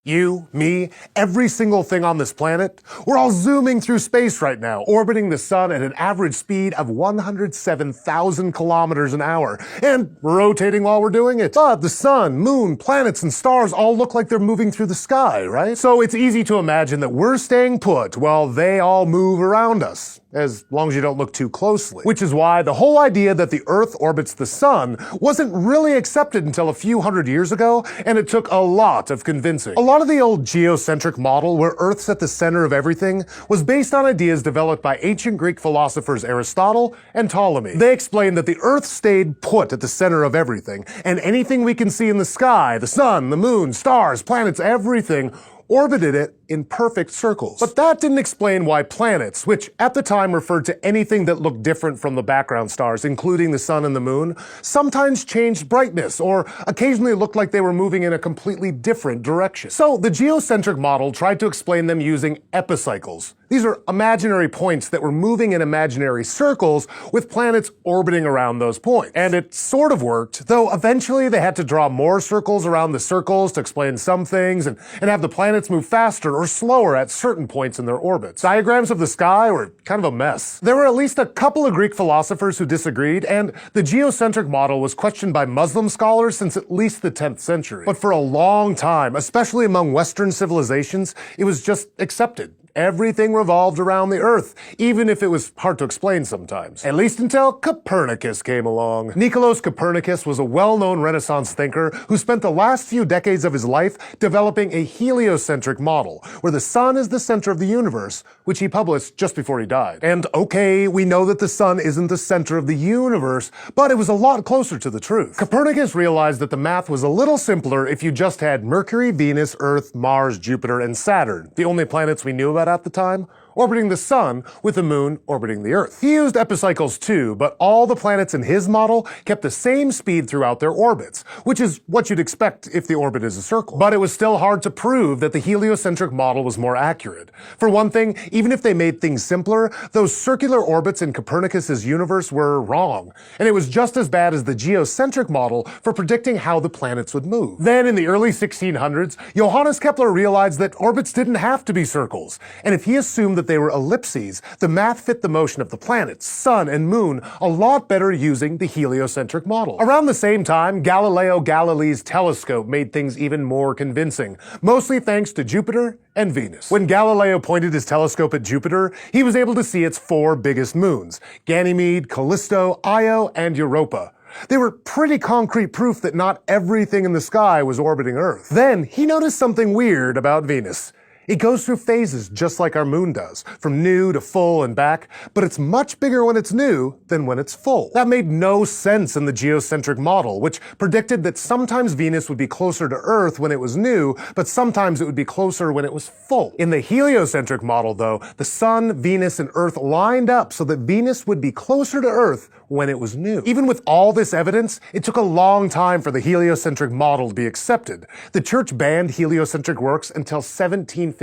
You, me, every single thing on this planet, we're all zooming through space right now, orbiting the sun at an average speed of 107,000 kilometers an hour, and rotating while we're doing it. But the sun, moon, planets, and stars all look like they're moving through the sky, right? So it's easy to imagine that we're staying put while they all move around us, as long as you don't look too closely. Which is why the whole idea that the Earth orbits the sun wasn't really accepted until a few hundred years ago, and it took a lot of convincing. A lot of the old geocentric model, where Earth's at the center of everything, was based on ideas developed by ancient Greek philosophers Aristotle and Ptolemy. They explained that the Earth stayed put at the center of everything, and anything we can see in the sky, the sun, the moon, stars, planets, everything, orbited it in perfect circles. But that didn't explain why planets, which at the time referred to anything that looked different from the background stars, including the sun and the moon, sometimes changed brightness or occasionally looked like they were moving in a completely different direction. So the geocentric model tried to explain them using epicycles. These are imaginary points that were moving in imaginary circles with planets orbiting around those points. And it sort of worked, though eventually they had to draw more circles around the circles to explain some things and have the planets move faster or slower at certain points in their orbits. Diagrams of the sky were kind of a mess. There were at least a couple of Greek philosophers who disagreed, and the geocentric model was questioned by Muslim scholars since at least the 10th century. But for a long time, especially among Western civilizations, it was just accepted. Everything revolved around the Earth, even if it was hard to explain sometimes. At least until Copernicus came along. Nicolaus Copernicus was a well-known Renaissance thinker who spent the last few decades of his life developing a heliocentric model, where the sun is the center of the universe, which he published just before he died. And okay, we know that the sun isn't the center of the universe, but it was a lot closer to the truth. Copernicus realized that the math was a little simpler if you just had Mercury, Venus, Earth, Mars, Jupiter, and Saturn, the only planets we knew about at the time, orbiting the sun with the moon orbiting the Earth. He used epicycles too, but all the planets in his model kept the same speed throughout their orbits, which is what you'd expect if the orbit is a circle. But it was still hard to prove that the heliocentric model was more accurate. For one thing, even if they made things simpler, those circular orbits in Copernicus's universe were wrong, and it was just as bad as the geocentric model for predicting how the planets would move. Then in the early 1600s, Johannes Kepler realized that orbits didn't have to be circles, and if he assumed that they were ellipses, the math fit the motion of the planets, sun, and moon a lot better using the heliocentric model. Around the same time, Galileo Galilei's telescope made things even more convincing, mostly thanks to Jupiter and Venus. When Galileo pointed his telescope at Jupiter, he was able to see its 4 biggest moons: Ganymede, Callisto, Io, and Europa. They were pretty concrete proof that not everything in the sky was orbiting Earth. Then he noticed something weird about Venus. It goes through phases just like our moon does, from new to full and back, but it's much bigger when it's new than when it's full. That made no sense in the geocentric model, which predicted that sometimes Venus would be closer to Earth when it was new, but sometimes it would be closer when it was full. In the heliocentric model, though, the sun, Venus, and Earth lined up so that Venus would be closer to Earth when it was new. Even with all this evidence, it took a long time for the heliocentric model to be accepted. The church banned heliocentric works until 1758.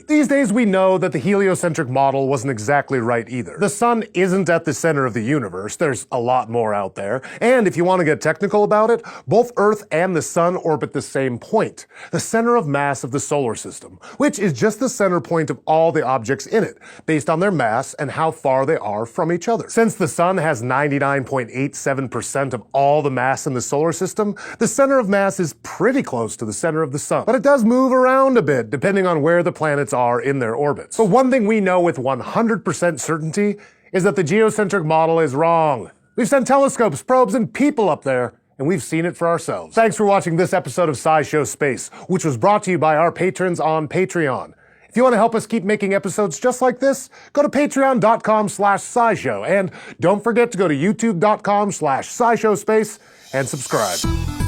These days we know that the heliocentric model wasn't exactly right either. The sun isn't at the center of the universe, there's a lot more out there, and if you want to get technical about it, both Earth and the sun orbit the same point, the center of mass of the solar system, which is just the center point of all the objects in it, based on their mass and how far they are from each other. Since the sun has 99.87% of all the mass in the solar system, the center of mass is pretty close to the center of the sun. But it does move around a bit, depending on where the planets are in their orbits. But one thing we know with 100% certainty is that the geocentric model is wrong. We've sent telescopes, probes, and people up there, and we've seen it for ourselves. Thanks for watching this episode of SciShow Space, which was brought to you by our patrons on Patreon. If you want to help us keep making episodes just like this, go to patreon.com/scishow, and don't forget to go to youtube.com/scisshowspace and subscribe.